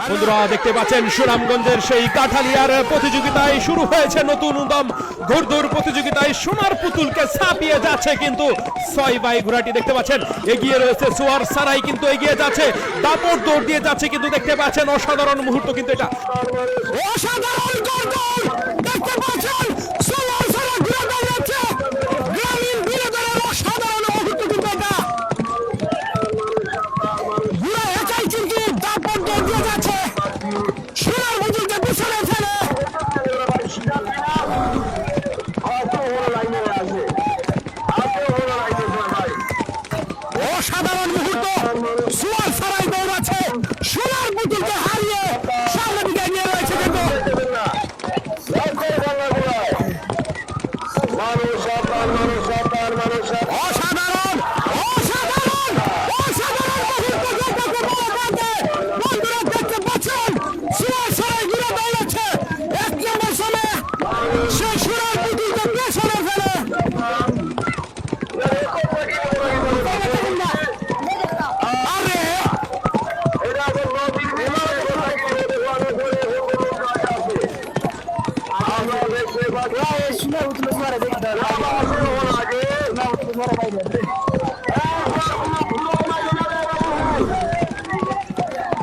বন্ধুরা দেখতে পাচ্ছেন সুনামগঞ্জের সেই কাঠালিয়ার প্রতিযোগিতায় শুরু হয়েছে নতুন উদ্যম ঘোড়দৌড় প্রতিযোগিতায় সোনার পুতুলকে ছাপিয়ে যাচ্ছে কিন্তু 6 বাই ঘোড়াটি দেখতে পাচ্ছেন এগিয়ে রয়েছে সোয়ার সারাই কিন্তু এগিয়ে যাচ্ছে দাপট দৌড় দিয়ে যাচ্ছে কিন্তু দেখতে পাচ্ছেন অসাধারণ মুহূর্ত কিন্তু এটা অসাধারণ ঘোড়দৌড় দেখতে পাচ্ছেন সোয়ার সারাই ঘোড়া দৌড়াচ্ছে গ্রামীণ বিনোদনের অসাধারণ মুহূর্ত কিন্তু এটা ঘোড়া একাই কিন্তু দাপট দৌড় দিয়ে যাচ্ছে সোনার পুতুলকে পিছনে ফেলে অসাধারণ মুহূর্ত সোয়ার সারাই দৌড়াচ্ছে সোনার পুতুলকে হারিয়ে সামনে দিকে এগিয়ে রয়েছে কিন্তু অসাধারণ অসাধারণ অসাধারণ মুহূর্ত বন্ধুরা দেখতে পাচ্ছেন সোয়ার সারাই ঘুরে দৌড়াচ্ছে 1 নম্বর সময়ে সে সোনার পুতুলকে পেছনে ফেলে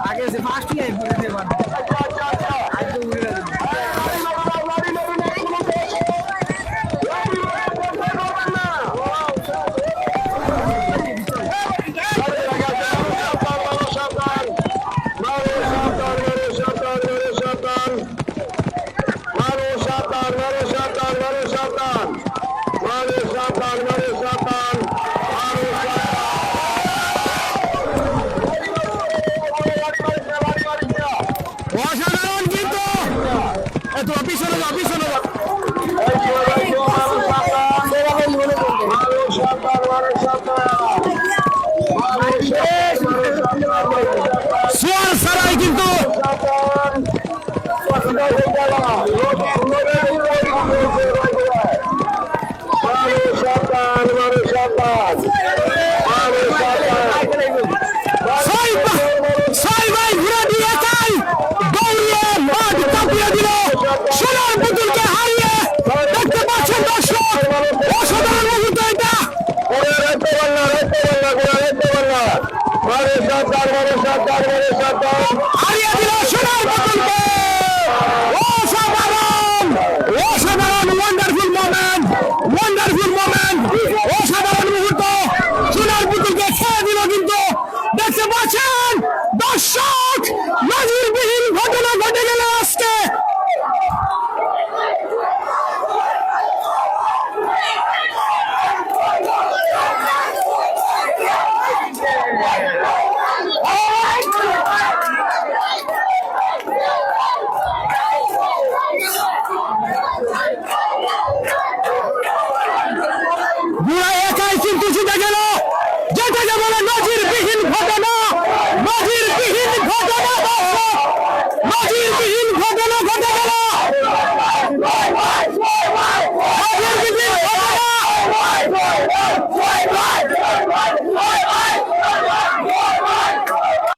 আগে সে ফার্স্ট